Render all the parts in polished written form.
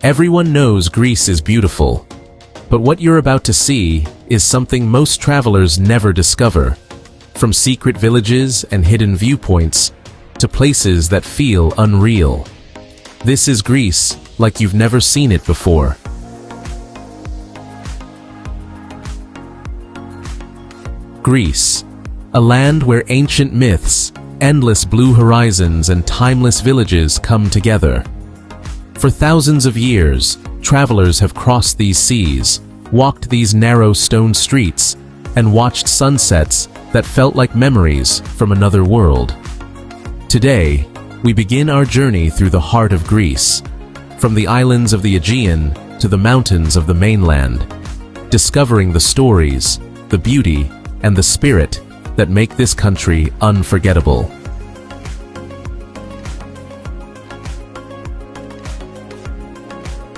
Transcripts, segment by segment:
Everyone knows Greece is beautiful, but what you're about to see is something most travelers never discover. From secret villages and hidden viewpoints to places that feel unreal. This is Greece like you've never seen it before. Greece, a land where ancient myths, endless blue horizons, and timeless villages come together. For thousands of years, travelers have crossed these seas, walked these narrow stone streets, and watched sunsets that felt like memories from another world. Today, we begin our journey through the heart of Greece, from the islands of the Aegean to the mountains of the mainland, discovering the stories, the beauty, and the spirit that make this country unforgettable.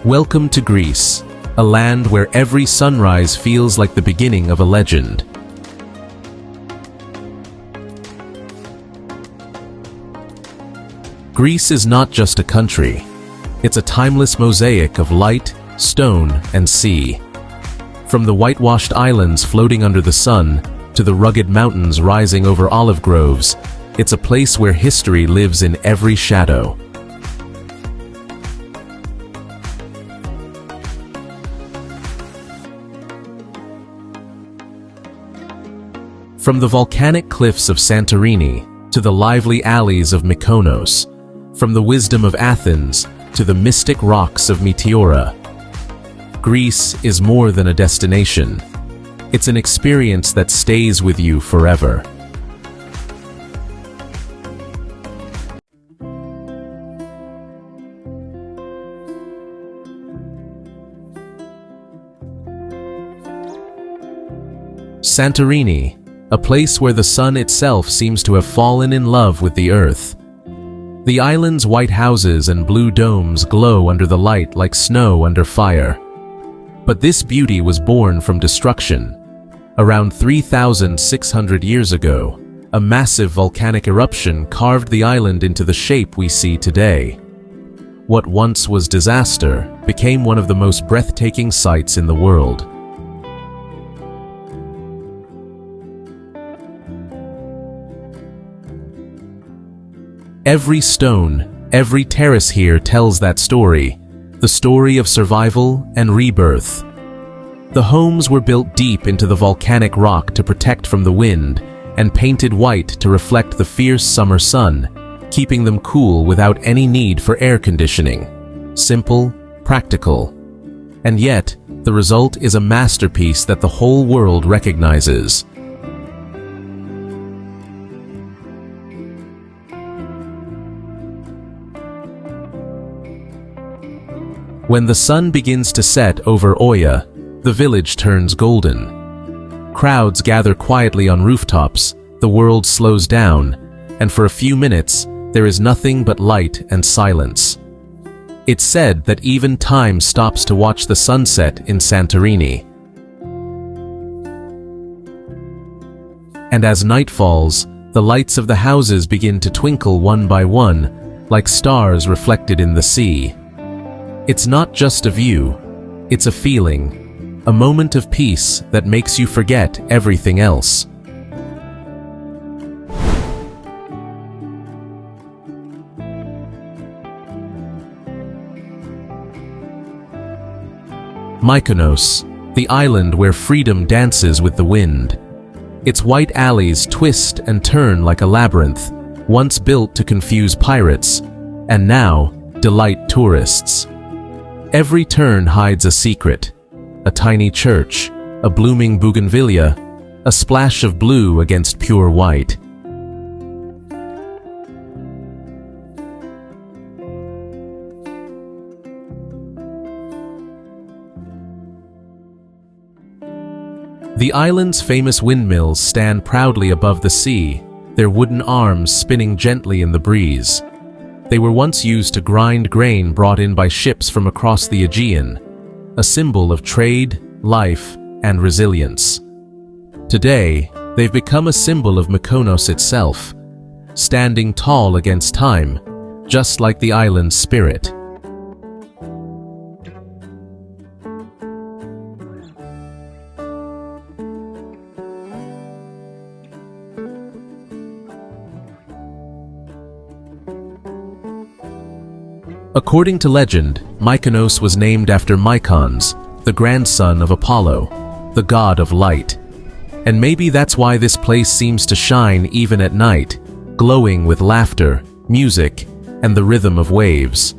Welcome to Greece, a land where every sunrise feels like the beginning of a legend. Greece is not just a country. It's a timeless mosaic of light, stone, and sea. From the whitewashed islands floating under the sun to the rugged mountains rising over olive groves, it's a place where history lives in every shadow. From the volcanic cliffs of Santorini to the lively alleys of Mykonos, from the wisdom of Athens to the mystic rocks of Meteora, Greece is more than a destination. It's an experience that stays with you forever. Santorini, a place where the sun itself seems to have fallen in love with the earth. The island's white houses and blue domes glow under the light like snow under fire. But this beauty was born from destruction. Around 3,600 years ago, a massive volcanic eruption carved the island into the shape we see today. What once was disaster became one of the most breathtaking sights in the world. Every stone, every terrace here tells that story, the story of survival and rebirth. The homes were built deep into the volcanic rock to protect from the wind, and painted white to reflect the fierce summer sun, keeping them cool without any need for air conditioning. Simple, practical. And yet, the result is a masterpiece that the whole world recognizes. When the sun begins to set over Oya, the village turns golden. Crowds gather quietly on rooftops, the world slows down, and for a few minutes, there is nothing but light and silence. It's said that even time stops to watch the sunset in Santorini. And as night falls, the lights of the houses begin to twinkle one by one, like stars reflected in the sea. It's not just a view, it's a feeling, a moment of peace that makes you forget everything else. Mykonos, the island where freedom dances with the wind. Its white alleys twist and turn like a labyrinth, once built to confuse pirates, and now delight tourists. Every turn hides a secret, a tiny church, a blooming bougainvillea, a splash of blue against pure white. The island's famous windmills stand proudly above the sea, their wooden arms spinning gently in the breeze. They were once used to grind grain brought in by ships from across the Aegean, a symbol of trade, life, and resilience. Today, they've become a symbol of Mykonos itself, standing tall against time, just like the island's spirit. According to legend, Mykonos was named after Mycons, the grandson of Apollo, the god of light. And maybe that's why this place seems to shine even at night, glowing with laughter, music, and the rhythm of waves.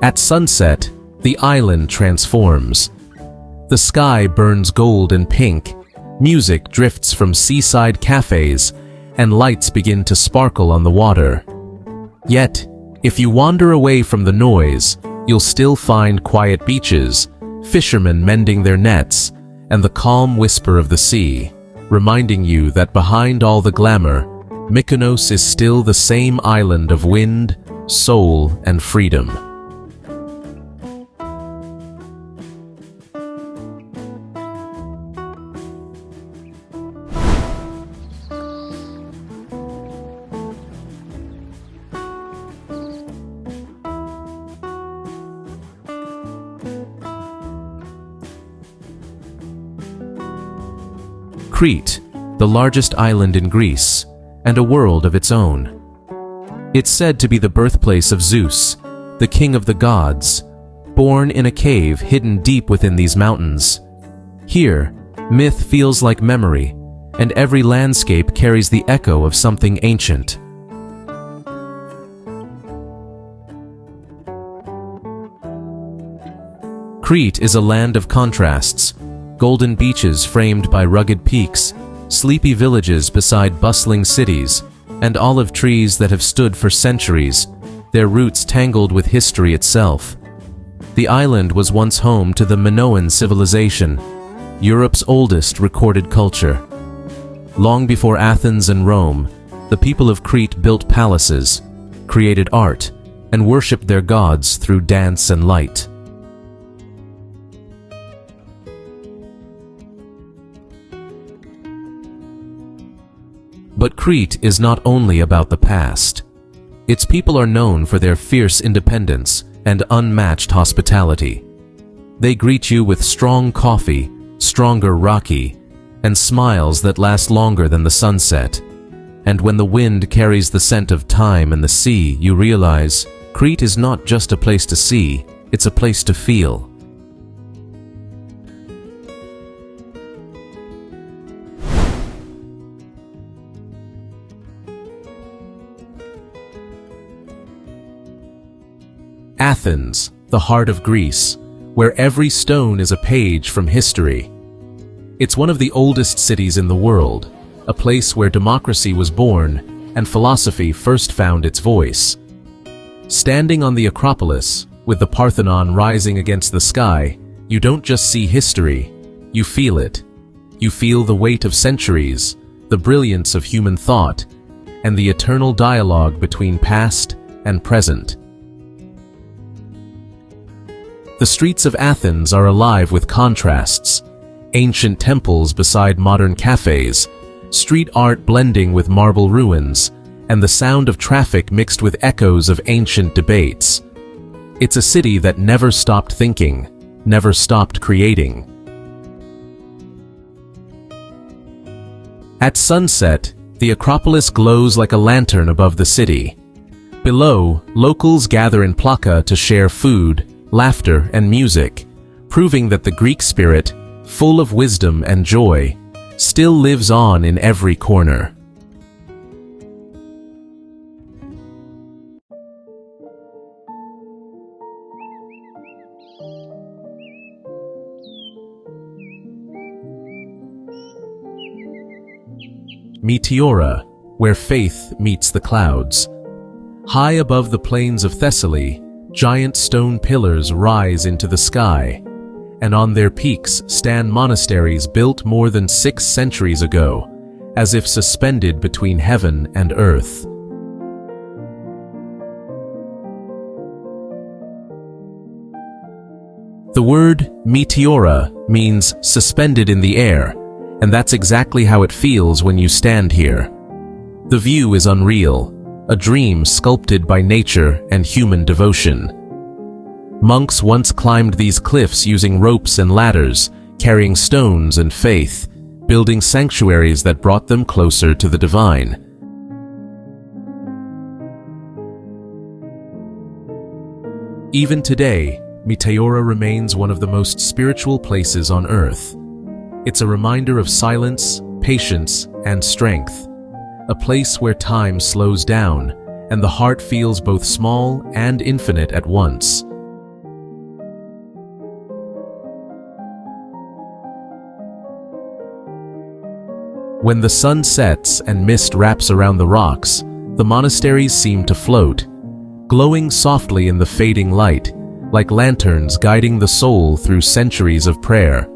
At sunset, the island transforms. The sky burns gold and pink, music drifts from seaside cafes, and lights begin to sparkle on the water. Yet, if you wander away from the noise, you'll still find quiet beaches, fishermen mending their nets, and the calm whisper of the sea, reminding you that behind all the glamour, Mykonos is still the same island of wind, soul, and freedom. Crete, the largest island in Greece, and a world of its own. It's said to be the birthplace of Zeus, the king of the gods, born in a cave hidden deep within these mountains. Here, myth feels like memory, and every landscape carries the echo of something ancient. Crete is a land of contrasts. Golden beaches framed by rugged peaks, sleepy villages beside bustling cities, and olive trees that have stood for centuries, their roots tangled with history itself. The island was once home to the Minoan civilization, Europe's oldest recorded culture. Long before Athens and Rome, the people of Crete built palaces, created art, and worshipped their gods through dance and light. But Crete is not only about the past. Its people are known for their fierce independence and unmatched hospitality. They greet you with strong coffee, stronger raki, and smiles that last longer than the sunset. And when the wind carries the scent of time and the sea, you realize Crete is not just a place to see, it's a place to feel. Athens, the heart of Greece, where every stone is a page from history. It's one of the oldest cities in the world, a place where democracy was born and philosophy first found its voice. Standing on the Acropolis, with the Parthenon rising against the sky, you don't just see history, you feel it. You feel the weight of centuries, the brilliance of human thought, and the eternal dialogue between past and present. The streets of Athens are alive with contrasts, ancient temples beside modern cafes, street art blending with marble ruins, and the sound of traffic mixed with echoes of ancient debates. It's a city that never stopped thinking, never stopped creating. At sunset, the Acropolis glows like a lantern above the city. Below, locals gather in plaka to share food, laughter, and music, proving that the Greek spirit, full of wisdom and joy, still lives on in every corner. Meteora, where faith meets the clouds. High above the plains of Thessaly, giant stone pillars rise into the sky, and on their peaks stand monasteries built more than 6 centuries ago, as if suspended between heaven and earth. The word meteora means suspended in the air, and that's exactly how it feels when you stand here. The view is unreal, a dream sculpted by nature and human devotion. Monks once climbed these cliffs using ropes and ladders, carrying stones and faith, building sanctuaries that brought them closer to the divine. Even today, Meteora remains one of the most spiritual places on Earth. It's a reminder of silence, patience, and strength. A place where time slows down, and the heart feels both small and infinite at once. When the sun sets and mist wraps around the rocks, the monasteries seem to float, glowing softly in the fading light, like lanterns guiding the soul through centuries of prayer.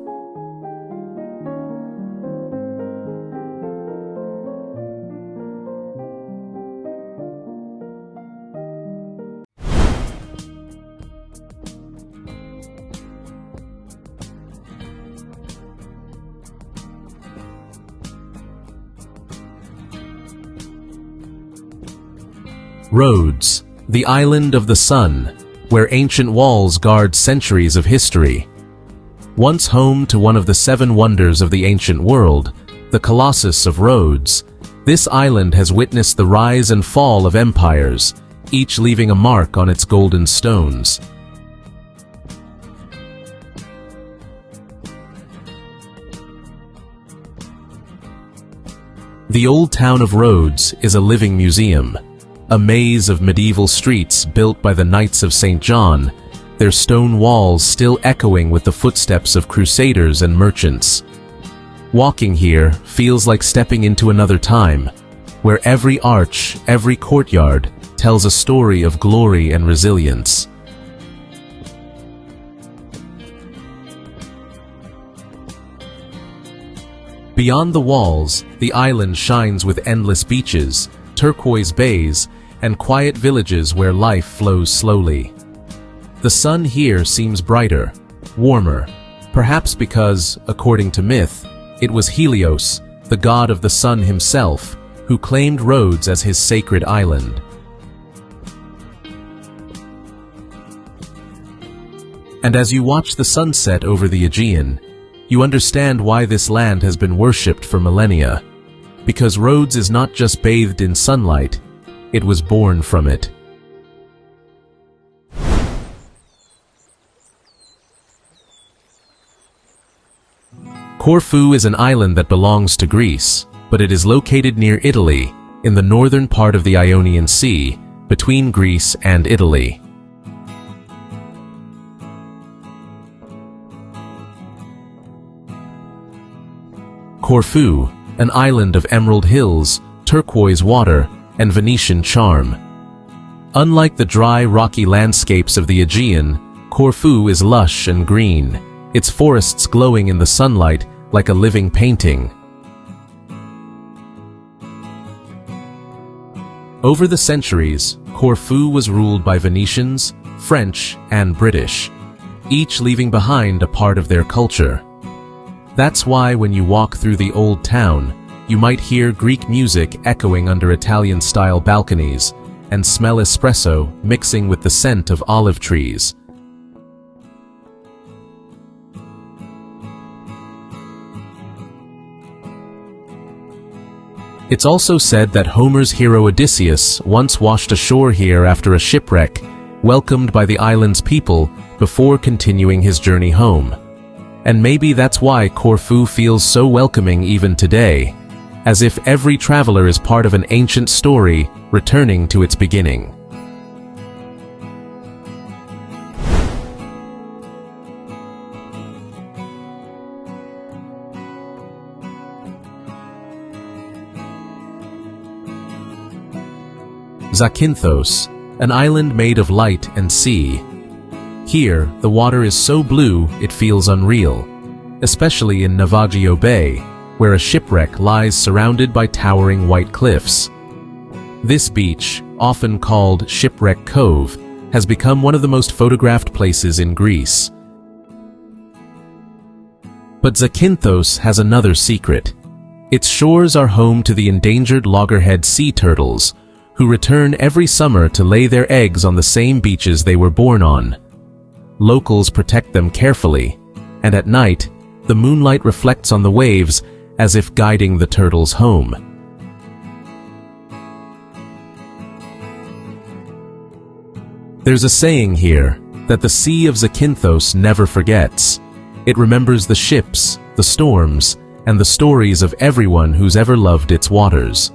Rhodes, the island of the sun, where ancient walls guard centuries of history. Once home to one of the 7 wonders of the ancient world, the Colossus of Rhodes, this island has witnessed the rise and fall of empires, each leaving a mark on its golden stones. The old town of Rhodes is a living museum, a maze of medieval streets built by the Knights of St. John, their stone walls still echoing with the footsteps of crusaders and merchants. Walking here feels like stepping into another time, where every arch, every courtyard, tells a story of glory and resilience. Beyond the walls, the island shines with endless beaches, turquoise bays, and quiet villages where life flows slowly. The sun here seems brighter, warmer, perhaps because, according to myth, it was Helios, the god of the sun himself, who claimed Rhodes as his sacred island. And as you watch the sunset over the Aegean, you understand why this land has been worshipped for millennia. Because Rhodes is not just bathed in sunlight, it was born from it. Corfu is an island that belongs to Greece, but it is located near Italy, in the northern part of the Ionian Sea, between Greece and Italy. Corfu, an island of emerald hills, turquoise water, and Venetian charm. Unlike the dry, rocky landscapes of the Aegean, Corfu is lush and green, its forests glowing in the sunlight like a living painting. Over the centuries, Corfu was ruled by Venetians, French, and British, each leaving behind a part of their culture. That's why when you walk through the old town, you might hear Greek music echoing under Italian-style balconies, and smell espresso mixing with the scent of olive trees. It's also said that Homer's hero Odysseus once washed ashore here after a shipwreck, welcomed by the island's people before continuing his journey home. And maybe that's why Corfu feels so welcoming even today, as if every traveler is part of an ancient story returning to its beginning. Zakynthos, an island made of light and sea. Here, the water is so blue it feels unreal, especially in Navaggio Bay, where a shipwreck lies surrounded by towering white cliffs. This beach, often called Shipwreck Cove, has become one of the most photographed places in Greece. But Zakynthos has another secret. Its shores are home to the endangered loggerhead sea turtles, who return every summer to lay their eggs on the same beaches they were born on. Locals protect them carefully, and at night, The moonlight reflects on the waves as if guiding the turtles home. There's a saying here that the Sea of Zakynthos never forgets. It remembers the ships, the storms, and the stories of everyone who's ever loved its waters.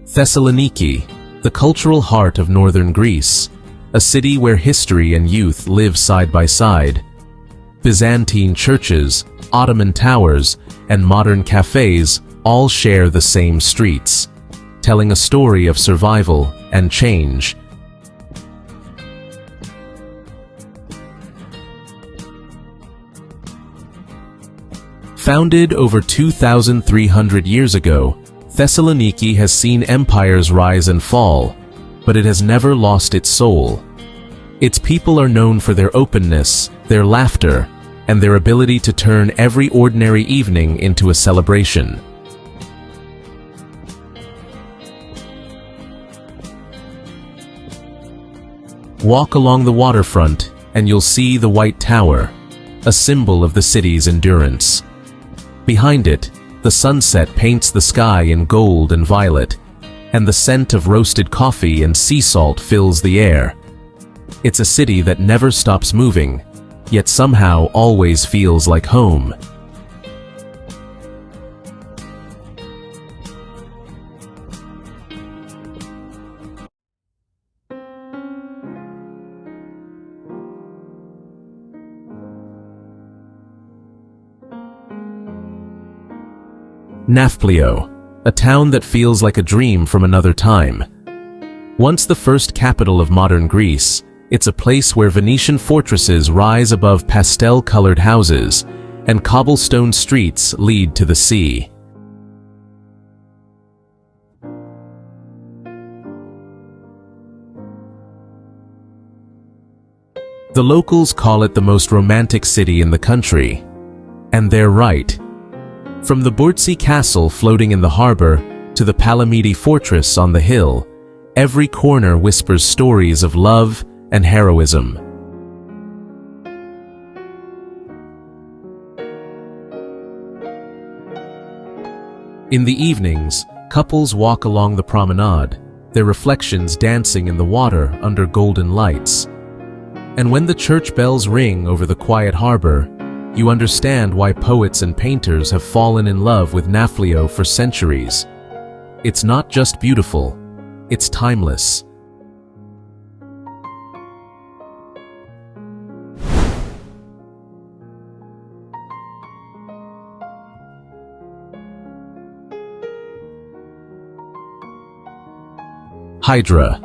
Thessaloniki, the cultural heart of northern Greece, a city where history and youth live side by side. Byzantine churches, Ottoman towers, and modern cafes all share the same streets, telling a story of survival and change. Founded over 2,300 years ago, Thessaloniki has seen empires rise and fall, but it has never lost its soul. Its people are known for their openness, their laughter, and their ability to turn every ordinary evening into a celebration. Walk along the waterfront, and you'll see the White Tower, a symbol of the city's endurance. Behind it, the sunset paints the sky in gold and violet, and the scent of roasted coffee and sea salt fills the air. It's a city that never stops moving, yet somehow always feels like home. Nafplio, a town that feels like a dream from another time. Once the first capital of modern Greece, it's a place where Venetian fortresses rise above pastel-colored houses, and cobblestone streets lead to the sea. The locals call it the most romantic city in the country, and they're right. From the Burtsi castle floating in the harbor to the Palamidi fortress on the hill, every corner whispers stories of love and heroism. In the evenings, couples walk along the promenade, their reflections dancing in the water under golden lights. And when the church bells ring over the quiet harbor, you understand why poets and painters have fallen in love with Nafplio for centuries. It's not just beautiful, it's timeless. Hydra,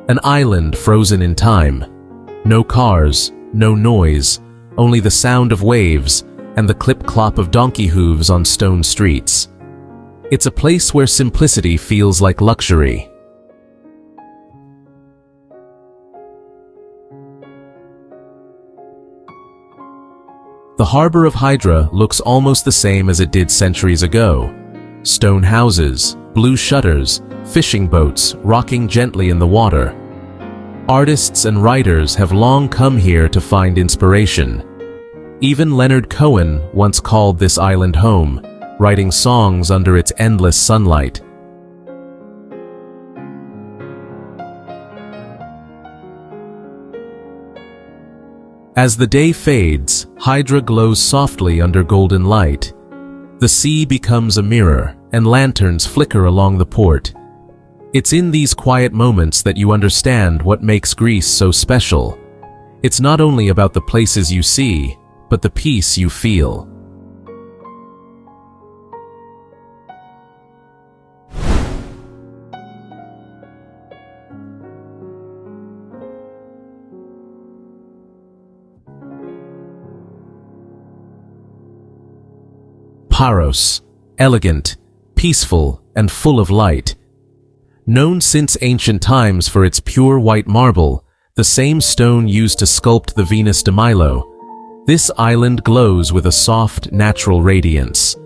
an island frozen in time. No cars, no noise, only the sound of waves and the clip-clop of donkey hooves on stone streets. It's a place where simplicity feels like luxury. The harbor of Hydra looks almost the same as it did centuries ago. Stone houses, blue shutters, fishing boats rocking gently in the water. Artists and writers have long come here to find inspiration. Even Leonard Cohen once called this island home, writing songs under its endless sunlight. As the day fades, Hydra glows softly under golden light. The sea becomes a mirror, and lanterns flicker along the port. It's in these quiet moments that you understand what makes Greece so special. It's not only about the places you see, but the peace you feel. Paros, elegant, peaceful, and full of light. Known since ancient times for its pure white marble, the same stone used to sculpt the Venus de Milo, This island glows with a soft, natural radiance.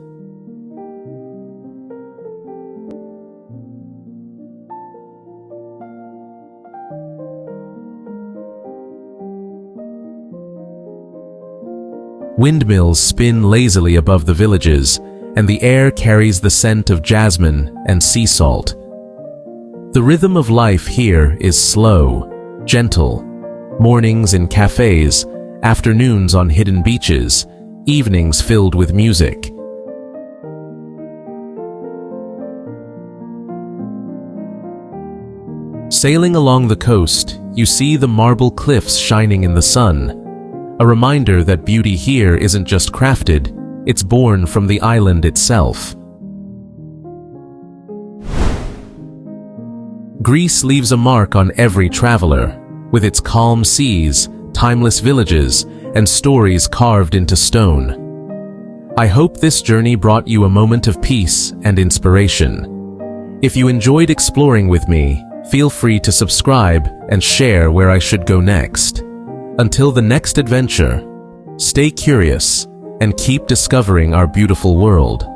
Windmills spin lazily above the villages, and the air carries the scent of jasmine and sea salt. The rhythm of life here is slow, gentle. Mornings in cafes, afternoons on hidden beaches, evenings filled with music. Sailing along the coast, you see the marble cliffs shining in the sun, a reminder that beauty here isn't just crafted, it's born from the island itself. Greece leaves a mark on every traveler, with its calm seas, timeless villages, and stories carved into stone. I hope this journey brought you a moment of peace and inspiration. If you enjoyed exploring with me, feel free to subscribe and share where I should go next. Until the next adventure, stay curious and keep discovering our beautiful world.